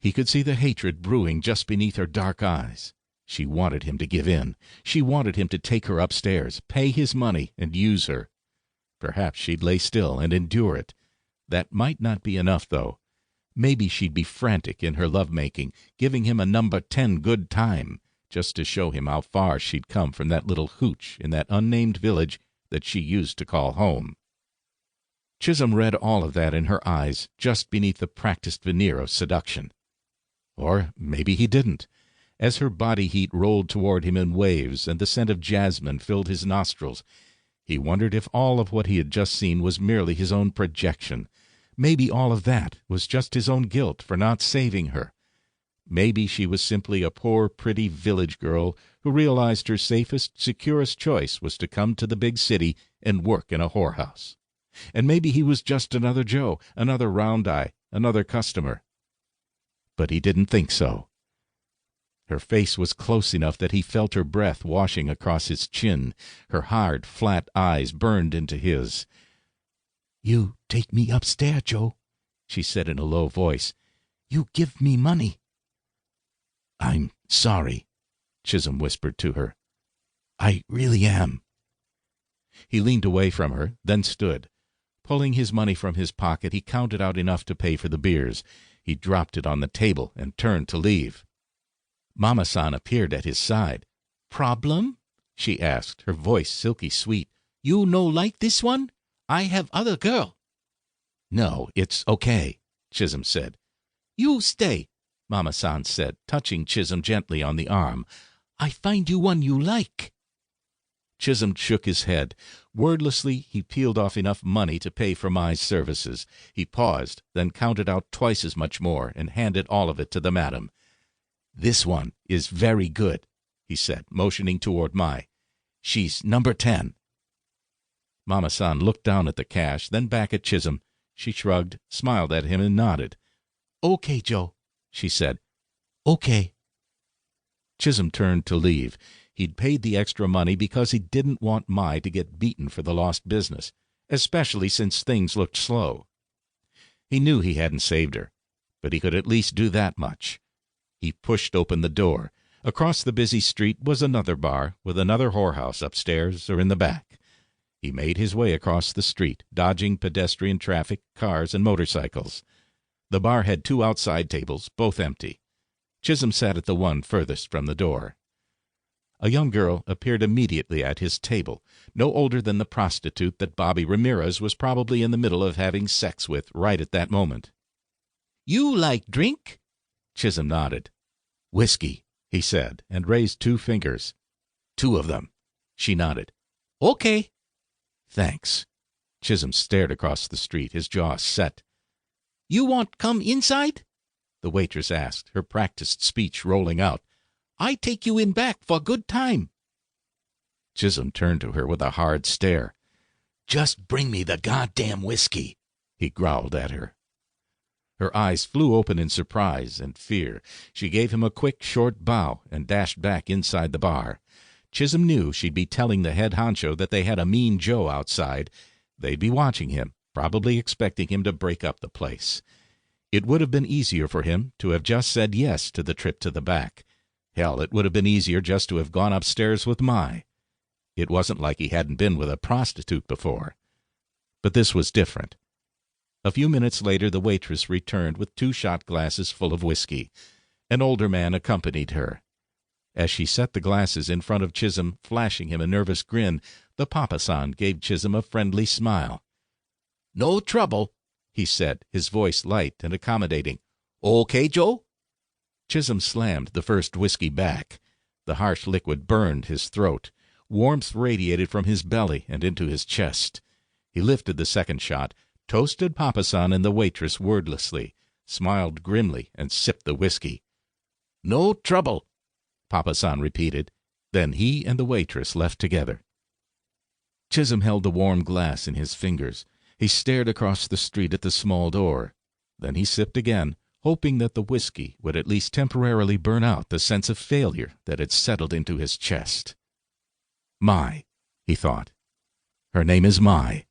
He could see the hatred brewing just beneath her dark eyes. She wanted him to give in. She wanted him to take her upstairs, pay his money, and use her. Perhaps she'd lay still and endure it. That might not be enough, though. Maybe she'd be frantic in her love-making, giving him a number 10 good time, just to show him how far she'd come from that little hooch in that unnamed village that she used to call home. Chisolm read all of that in her eyes, just beneath the practiced veneer of seduction. Or maybe he didn't. As her body heat rolled toward him in waves and the scent of jasmine filled his nostrils, he wondered if all of what he had just seen was merely his own projection. Maybe all of that was just his own guilt for not saving her. Maybe she was simply a poor, pretty village girl who realized her safest, securest choice was to come to the big city and work in a whorehouse. And maybe he was just another Joe, another round eye, another customer. But he didn't think so. Her face was close enough that he felt her breath washing across his chin. Her hard, flat eyes burned into his. "You take me upstairs, Joe," she said in a low voice. "You give me money." "I'm sorry," Chisolm whispered to her. "I really am." He leaned away from her, then stood. Pulling his money from his pocket, he counted out enough to pay for the beers. He dropped it on the table and turned to leave. Mama-san appeared at his side. "Problem?" she asked, her voice silky sweet. "You no like this one? I have other girl." "No, it's okay," Chisolm said. "You stay," Mama-san said, touching Chisolm gently on the arm. "I find you one you like." Chisolm shook his head. Wordlessly, he peeled off enough money to pay for Mai's services. He paused, then counted out twice as much more and handed all of it to the madam. "This one is very good," he said, motioning toward Mai. "She's number 10. Mama-san looked down at the cash, then back at Chisolm. She shrugged, smiled at him, and nodded. "Okay, Joe," she said. "Okay." Chisolm turned to leave. He'd paid the extra money because he didn't want Mai to get beaten for the lost business, especially since things looked slow. He knew he hadn't saved her, but he could at least do that much. He pushed open the door. Across the busy street was another bar, with another whorehouse upstairs or in the back. He made his way across the street, dodging pedestrian traffic, cars, and motorcycles. The bar had 2 outside tables, both empty. Chisolm sat at the one furthest from the door. A young girl appeared immediately at his table, no older than the prostitute that Bobby Ramirez was probably in the middle of having sex with right at that moment. "You like drink?" Chisolm nodded. "Whiskey," he said, and raised 2 fingers. "2 of them." She nodded. "Okay." "Thanks." Chisolm stared across the street, his jaw set. "You want come inside?" the waitress asked, her practiced speech rolling out. "I take you in back for good time." Chisolm turned to her with a hard stare. "Just bring me the goddamn whiskey," he growled at her. Her eyes flew open in surprise and fear. She gave him a quick, short bow and dashed back inside the bar. Chisolm knew she'd be telling the head honcho that they had a mean Joe outside. They'd be watching him, probably expecting him to break up the place. It would have been easier for him to have just said yes to the trip to the back. Hell, it would have been easier just to have gone upstairs with Mai. It wasn't like he hadn't been with a prostitute before. But this was different. A few minutes later the waitress returned with 2 shot glasses full of whiskey. An older man accompanied her. As she set the glasses in front of Chisolm, flashing him a nervous grin, the papa-san gave Chisolm a friendly smile. "No trouble," he said, his voice light and accommodating. "Okay, Joe?" Chisolm slammed the first whiskey back. The harsh liquid burned his throat. Warmth radiated from his belly and into his chest. He lifted the second shot, toasted Papa-san and the waitress wordlessly, smiled grimly, and sipped the whiskey. "No trouble," Papa-san repeated. Then he and the waitress left together. Chisolm held the warm glass in his fingers. He stared across the street at the small door. Then he sipped again, hoping that the whiskey would at least temporarily burn out the sense of failure that had settled into his chest. Mai, he thought. Her name is Mai.